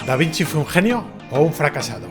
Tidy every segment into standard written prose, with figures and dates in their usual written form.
¿Da Vinci fue un genio o un fracasado?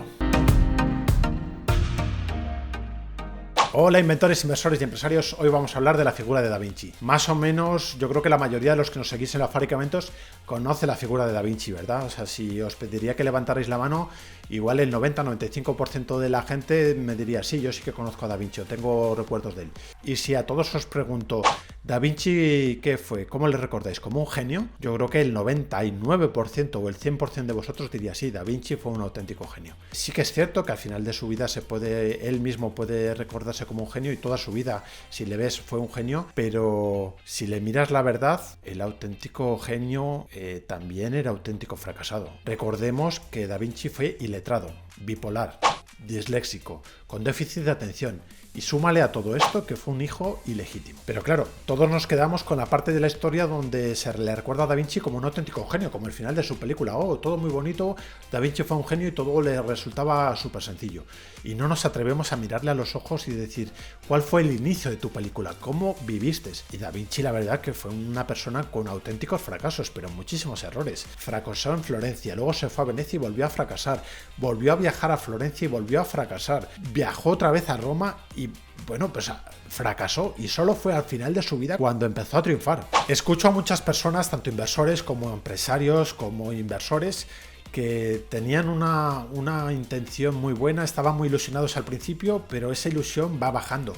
Hola inventores, inversores y empresarios, hoy vamos a hablar de la figura de Da Vinci. Más o menos, yo creo que la mayoría de los que nos seguís en la Fábrica de Inventos conoce la figura de Da Vinci, ¿verdad? O sea, si os pediría que levantarais la mano, igual el 90-95% de la gente me diría, sí, yo sí que conozco a Da Vinci, o tengo recuerdos de él. Y si a todos os pregunto, ¿Da Vinci qué fue? ¿Cómo le recordáis? ¿Como un genio? Yo creo que el 99% o el 100% de vosotros diría, sí, Da Vinci fue un auténtico genio. Sí que es cierto que al final de su vida él mismo puede recordarse como un genio y toda su vida, si le ves, fue un genio, pero si le miras la verdad, el auténtico genio también era auténtico fracasado. Recordemos que Da Vinci fue iletrado, bipolar, disléxico, con déficit de atención. Y súmale a todo esto que fue un hijo ilegítimo. Pero claro, todos nos quedamos con la parte de la historia donde se le recuerda a Da Vinci como un auténtico genio, como el final de su película. Oh, todo muy bonito, Da Vinci fue un genio y todo le resultaba súper sencillo. Y no nos atrevemos a mirarle a los ojos y decir, ¿cuál fue el inicio de tu película? ¿Cómo viviste? Y Da Vinci, la verdad, que fue una persona con auténticos fracasos, pero muchísimos errores. Fracasó en Florencia, luego se fue a Venecia y volvió a fracasar. Volvió a viajar a Florencia y volvió a fracasar. Viajó otra vez a Roma y bueno, pues fracasó y solo fue al final de su vida cuando empezó a triunfar. Escucho a muchas personas, tanto inversores como empresarios, como inversores, que tenían una intención muy buena, estaban muy ilusionados al principio, pero esa ilusión va bajando.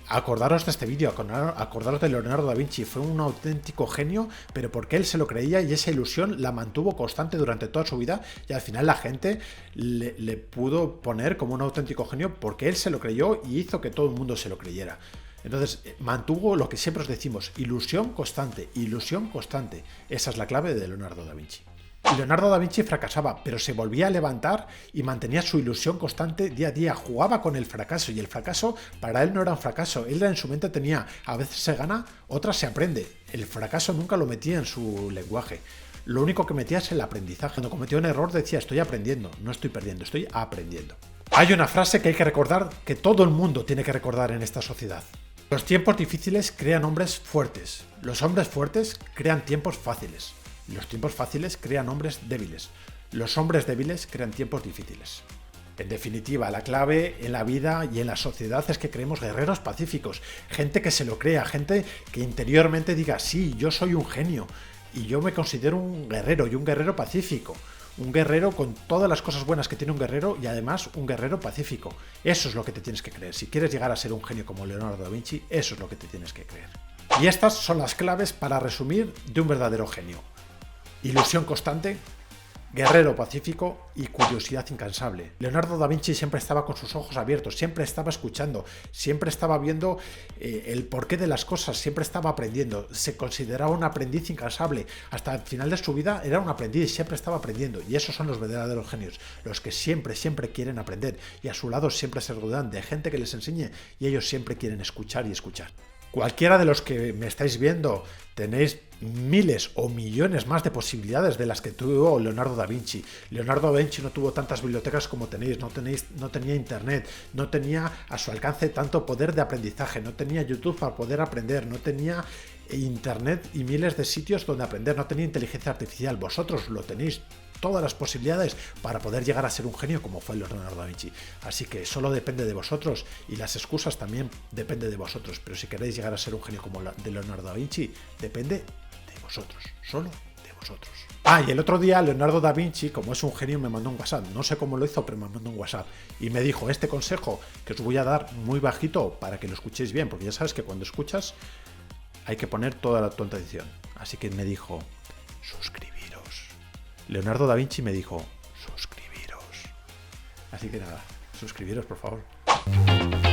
Acordaros de este vídeo, acordaros de Leonardo da Vinci, fue un auténtico genio, pero porque él se lo creía y esa ilusión la mantuvo constante durante toda su vida y al final la gente le pudo poner como un auténtico genio porque él se lo creyó y hizo que todo el mundo se lo creyera. Entonces mantuvo lo que siempre os decimos, ilusión constante, ilusión constante. Esa es la clave de Leonardo da Vinci. Y Leonardo da Vinci fracasaba, pero se volvía a levantar y mantenía su ilusión constante día a día. Jugaba con el fracaso y el fracaso para él no era un fracaso. Él en su mente tenía, a veces se gana, otras se aprende. El fracaso nunca lo metía en su lenguaje. Lo único que metía es el aprendizaje. Cuando cometió un error decía, estoy aprendiendo, no estoy perdiendo, estoy aprendiendo. Hay una frase que hay que recordar, que todo el mundo tiene que recordar en esta sociedad. Los tiempos difíciles crean hombres fuertes. Los hombres fuertes crean tiempos fáciles. Los tiempos fáciles crean hombres débiles. Los hombres débiles crean tiempos difíciles. En definitiva, la clave en la vida y en la sociedad es que creemos guerreros pacíficos, gente que se lo crea, gente que interiormente diga, sí, yo soy un genio y yo me considero un guerrero y un guerrero pacífico. Un guerrero con todas las cosas buenas que tiene un guerrero y además un guerrero pacífico. Eso es lo que te tienes que creer. Si quieres llegar a ser un genio como Leonardo da Vinci, eso es lo que te tienes que creer. Y estas son las claves para resumir de un verdadero genio. Ilusión constante, guerrero pacífico y curiosidad incansable. Leonardo da Vinci siempre estaba con sus ojos abiertos, siempre estaba escuchando, siempre estaba viendo el porqué de las cosas, siempre estaba aprendiendo. Se consideraba un aprendiz incansable. Hasta el final de su vida era un aprendiz, siempre estaba aprendiendo. Y esos son los verdaderos genios, los que siempre quieren aprender. Y a su lado siempre se rodean de gente que les enseñe y ellos siempre quieren escuchar y escuchar. Cualquiera de los que me estáis viendo tenéis miles o millones más de posibilidades de las que tuvo Leonardo da Vinci. Leonardo da Vinci no tuvo tantas bibliotecas como tenéis, no tenía internet, no tenía a su alcance tanto poder de aprendizaje, no tenía YouTube para poder aprender, no tenía internet y miles de sitios donde aprender, no tenía inteligencia artificial. Vosotros lo tenéis todas las posibilidades para poder llegar a ser un genio como fue Leonardo da Vinci. Así que solo depende de vosotros y las excusas también dependen de vosotros. Pero si queréis llegar a ser un genio como de Leonardo da Vinci, depende de vosotros, solo de vosotros. Y el otro día Leonardo da Vinci, como es un genio, me mandó un WhatsApp. No sé cómo lo hizo, pero me mandó un WhatsApp. Y me dijo, este consejo que os voy a dar muy bajito para que lo escuchéis bien, porque ya sabes que cuando escuchas hay que poner toda tu atención. Así que me dijo, suscribiros. Leonardo da Vinci me dijo, suscribiros. Así que nada, suscribiros por favor.